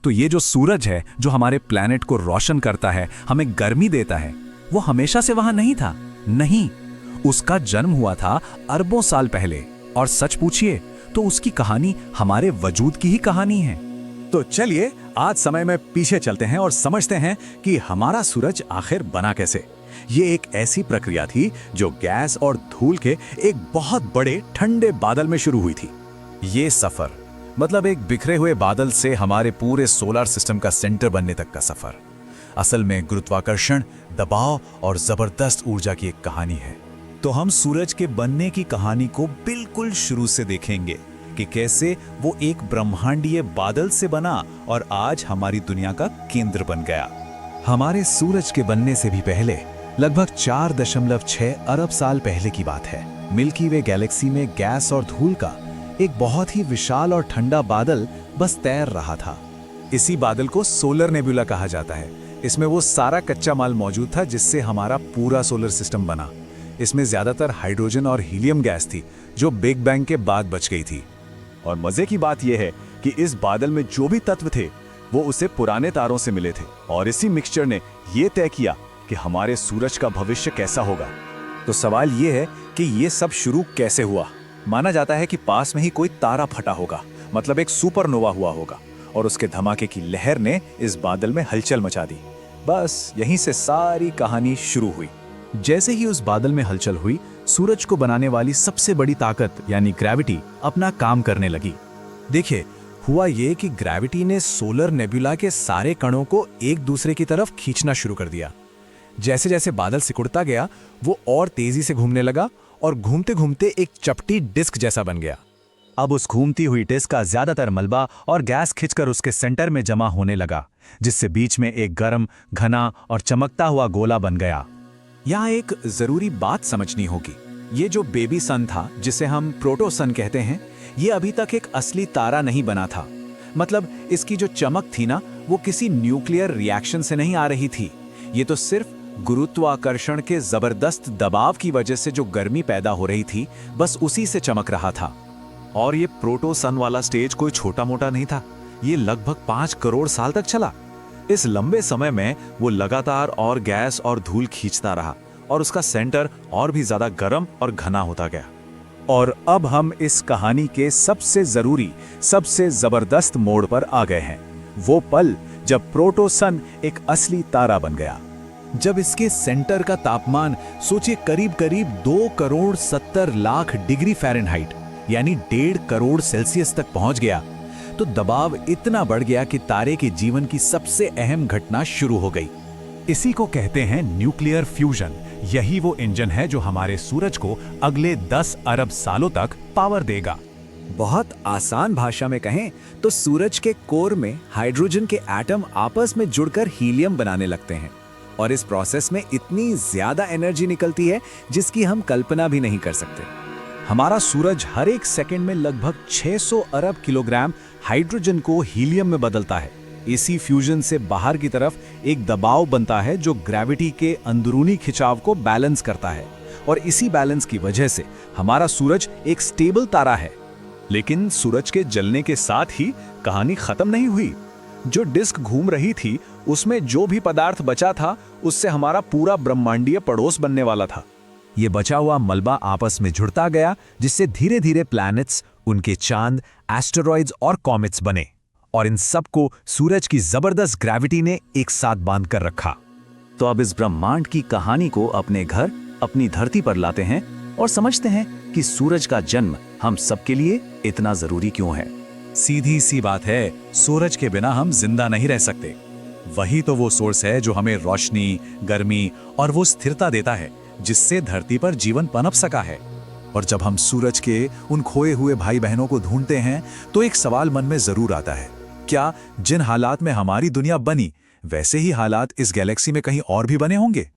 तो ये जो सूरज है जो हमारे प्लैनेट को रोशन करता है, हमें गर्मी देता है, वो हमेशा से वहां नहीं था। नहीं, उसका जन्म हुआ था अरबों साल पहले। और सच पूछिए तो उसकी कहानी हमारे वजूद की ही कहानी है। तो चलिए आज समय में पीछे चलते हैं और समझते हैं कि हमारा सूरज आखिर बना कैसे। ये एक ऐसी प्रक्रिया थी जो गैस और धूल के एक बहुत बड़े ठंडे बादल में शुरू हुई थी। ये सफर मतलब एक बिखरे हुए बादल से हमारे पूरे सोलर सिस्टम का सेंटर बनने तक का सफर, असल में गुरुत्वाकर्षण, दबाव और जबरदस्त ऊर्जा की एक कहानी है। तो हम सूरज के बनने की कहानी को बिल्कुल शुरू से देखेंगे कि कैसे वो एक ब्रह्मांडीय बादल से बना और आज हमारी दुनिया का केंद्र बन गया। हमारे सूरज के बनने से भी पहले लगभग 4.6 अरब साल पहले की बात है। मिल्की वे गैलेक्सी में गैस और धूल का एक बहुत ही विशाल और ठंडा बादल बस तैर रहा था। इसी बादल को सोलर नेबुला कहा जाता है। इसमें वो सारा कच्चा माल मौजूद था जिससे हमारा पूरा सोलर सिस्टम बना। इसमें ज्यादातर हाइड्रोजन और हीलियम गैस थी जो बिग बैंग के बाद बच गई थी। और मजे की बात यह है कि इस बादल में जो भी तत्व थे वो उसे पुराने तारों से मिले थे और इसी मिक्सचर ने ये तय किया कि हमारे सूरज का भविष्य कैसा होगा। तो सवाल ये है कि ये सब शुरू कैसे हुआ। माना जाता है कि पास में ही कोई तारा फटा होगा, मतलब एक सुपरनोवा हुआ होगा, और उसके धमाके की लहर ने इस बादल में हलचल मचा दी। बस यहीं से सारी कहानी शुरू हुई। जैसे ही उस बादल में हलचल हुई, सूरज को बनाने वाली सबसे बड़ी ताकत यानी ग्रेविटी अपना काम करने लगी। देखिए, हुआ ये कि ग्रेविटी ने सोलर नेबुला के सारे कणों को एक दूसरे की तरफ खींचना शुरू कर दिया। जैसे जैसे बादल सिकुड़ता गया, वो और तेजी से घूमने लगा और घूमते घूमते एक चपटी डिस्क जैसा बन गया। अब उस घूमती हुई डिस्क का ज्यादातर मलबा और गैस खिंचकर उसके सेंटर में जमा होने लगा, जिससे बीच में एक गर्म, घना और चमकता हुआ गोला बन गया। यहाँ एक जरूरी बात समझनी होगी। ये जो बेबी सन था, जिसे हम प्रोटो सन कहते हैं, ये अभी तक एक असली तारा नहीं बना था। मतलब इसकी जो चमक थी ना, वो किसी न्यूक्लियर रिएक्शन से नहीं आ रही थी। ये तो सिर्फ गुरुत्वाकर्षण के जबरदस्त दबाव की वजह से जो गर्मी पैदा हो रही थी, बस उसी से चमक रहा था। और ये प्रोटो सन वाला स्टेज कोई छोटा मोटा नहीं था। ये लगभग 5 करोड़ साल तक चला। इस लंबे समय में वो लगातार और गैस और धूल खींचता रहा और उसका सेंटर और भी ज्यादा गर्म और घना होता गया। और अब हम इस कहानी के सबसे जरूरी, सबसे जबरदस्त मोड़ पर आ गए हैं। वो पल जब प्रोटो सन एक असली तारा बन गया। जब इसके सेंटर का तापमान सोचिए करीब करीब 2 करोड़ 70 लाख डिग्री फ़ारेनहाइट यानी 1.5 करोड़ सेल्सियस तक पहुंच गया, तो दबाव इतना बढ़ गया कि तारे के जीवन की सबसे अहम घटना शुरू हो गई। इसी को कहते हैं न्यूक्लियर फ्यूजन। यही वो इंजन है जो हमारे सूरज को अगले 10 अरब सालों तक पावर देगा। बहुत आसान भाषा में कहें तो सूरज के कोर में हाइड्रोजन के एटम आपस में जुड़कर हीलियम बनाने लगते हैं और इस प्रोसेस में इतनी ज्यादा एनर्जी निकलती है जिसकी हम कल्पना भी नहीं कर सकते। हमारा सूरज हर एक सेकंड में लगभग 600 अरब किलोग्राम हाइड्रोजन को हीलियम में बदलता है। इसी फ्यूजन से बाहर की तरफ एक दबाव बनता है जो ग्रेविटी के अंदरूनी खिंचाव को बैलेंस करता है, और इसी बैलेंस की वजह से हमारा सूरज एक स्टेबल तारा है। लेकिन सूरज के जलने के साथ ही कहानी खत्म नहीं हुई। जो डिस्क घूम रही थी उसमें जो भी पदार्थ बचा था उससे हमारा पूरा ब्रह्मांडीय पड़ोस बनने वाला था। ये बचा हुआ मलबा आपस में जुड़ता गया, जिससे धीरे धीरे प्लैनेट्स, उनके चांद, एस्टेरॉइड्स और कॉमेट्स बने, और इन सब को सूरज की जबरदस्त ग्रेविटी ने एक साथ बांध कर रखा। तो अब इस ब्रह्मांड की कहानी को अपने घर, अपनी धरती पर लाते हैं और समझते हैं कि सूरज का जन्म हम सबके लिए इतना जरूरी क्यों है। सीधी सी बात है, सूरज के बिना हम जिंदा नहीं रह सकते। वही तो वो सोर्स है जो हमें रोशनी, गर्मी और वो स्थिरता देता है जिससे धरती पर जीवन पनप सका है। और जब हम सूरज के उन खोए हुए भाई बहनों को ढूंढते हैं तो एक सवाल मन में जरूर आता है, क्या जिन हालात में हमारी दुनिया बनी वैसे ही हालात इस गैलेक्सी में कहीं और भी बने होंगे?